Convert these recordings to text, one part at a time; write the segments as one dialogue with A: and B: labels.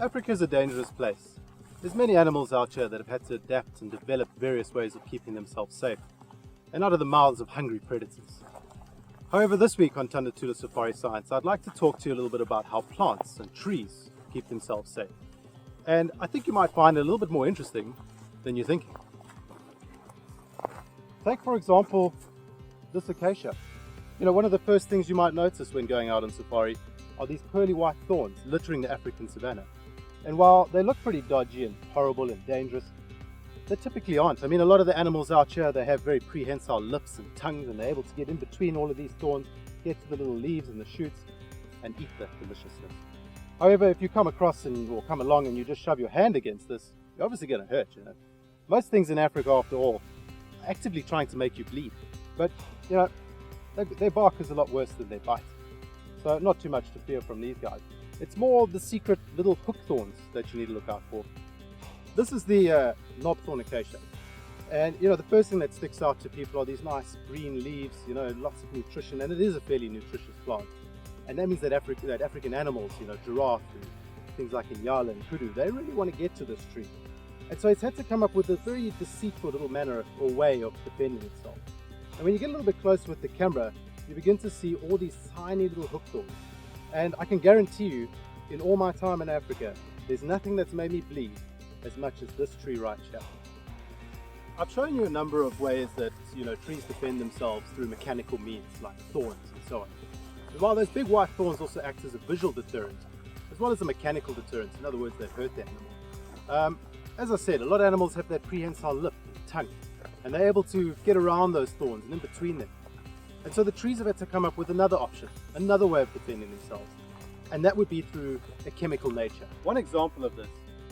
A: Africa is a dangerous place. There's many animals out here that have had to adapt and develop various ways of keeping themselves safe and out of the mouths of hungry predators. However, this week on Tula Safari Science, I'd like to talk to you a little bit about how plants and trees keep themselves safe. And I think you might find it a little bit more interesting than you're thinking. Take, for example, this acacia. One of the first things you might notice when going out on safari are these pearly white thorns littering the African savanna. And while they look pretty dodgy and horrible and dangerous, they typically aren't. A lot of the animals out here, they have very prehensile lips and tongues, and they're able to get in between all of these thorns, get to the little leaves and the shoots, and eat the deliciousness. However, if you come across or come along and you just shove your hand against this, you're obviously going to hurt, Most things in Africa, after all, are actively trying to make you bleed. But, their bark is a lot worse than their bite. So not too much to fear from these guys. It's more the secret little hook thorns that you need to look out for. This is the knobthorn acacia. And the first thing that sticks out to people are these nice green leaves, lots of nutrition, and it is a fairly nutritious plant. And that means that African animals, giraffe and things like inyala and kudu, they really want to get to this tree. And so it's had to come up with a very deceitful little manner or way of defending itself. And when you get a little bit closer with the camera, you begin to see all these tiny little hook thorns. And I can guarantee you, in all my time in Africa, there's nothing that's made me bleed as much as this tree right here. I've shown you a number of ways that trees defend themselves through mechanical means like thorns and so on. And while those big white thorns also act as a visual deterrent, as well as a mechanical deterrent, in other words, they hurt the animal. As I said, a lot of animals have that prehensile lip and tongue, and they're able to get around those thorns and in between them. And so the trees have had to come up with another option, another way of defending themselves, and that would be through a chemical nature. One example of this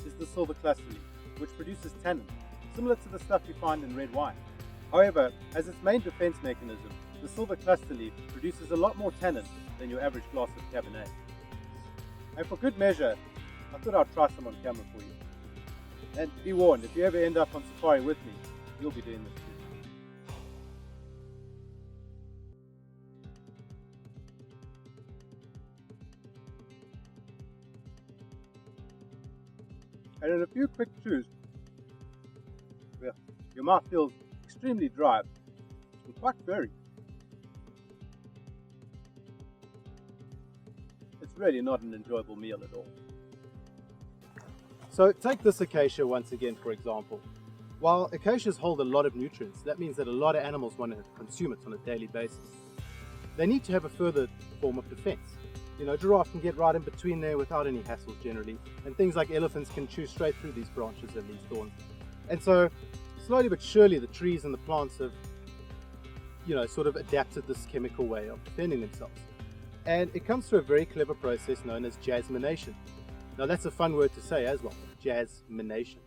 A: is the silver cluster leaf, which produces tannin, similar to the stuff you find in red wine. However, as its main defense mechanism, the silver cluster leaf produces a lot more tannin than your average glass of Cabernet. And for good measure, I thought I'd try some on camera for you. And be warned, if you ever end up on safari with me, you'll be doing this too. And in a few quick chews, your mouth feels extremely dry and quite furry. It's really not an enjoyable meal at all. So take this acacia once again, for example. While acacias hold a lot of nutrients, that means that a lot of animals want to consume it on a daily basis. They need to have a further form of defense. Giraffe can get right in between there without any hassles generally, and things like elephants can chew straight through these branches and these thorns. And so, slowly but surely, the trees and the plants have, sort of adapted this chemical way of defending themselves. And it comes through a very clever process known as jasmination. Now that's a fun word to say as well, jasmination.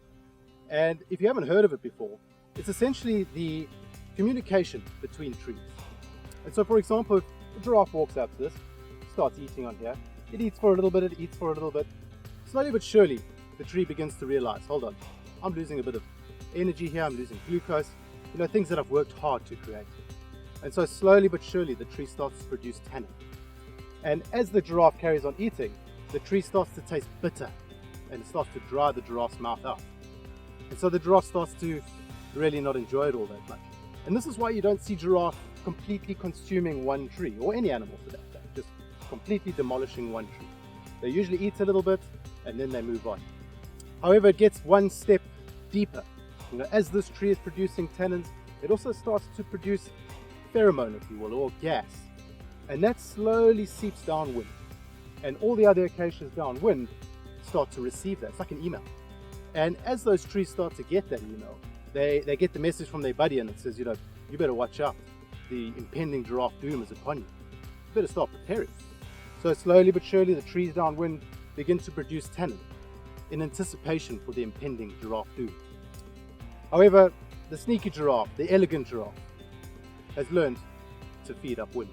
A: And if you haven't heard of it before, it's essentially the communication between trees. And so, for example, if a giraffe walks up to this, starts eating on here, it eats for a little bit, it eats for a little bit. Slowly but surely, the tree begins to realize, hold on, I'm losing a bit of energy here, I'm losing glucose, things that I've worked hard to create. And so slowly but surely, the tree starts to produce tannin. And as the giraffe carries on eating, the tree starts to taste bitter, and it starts to dry the giraffe's mouth out. And so the giraffe starts to really not enjoy it all that much. And this is why you don't see giraffe completely consuming one tree, or any animal for that fact, just completely demolishing one tree. They usually eat a little bit and then they move on. However, it gets one step deeper. As this tree is producing tannins, it also starts to produce pheromone, if you will, or gas. And that slowly seeps downwind. And all the other acacias downwind start to receive that. It's like an email. And as those trees start to get that email, they get the message from their buddy and it says, you better watch out. The impending giraffe doom is upon you. You better start preparing. So slowly but surely the trees downwind begin to produce tannin in anticipation for the impending giraffe doom. However, the sneaky giraffe, the elegant giraffe, has learned to feed upwind.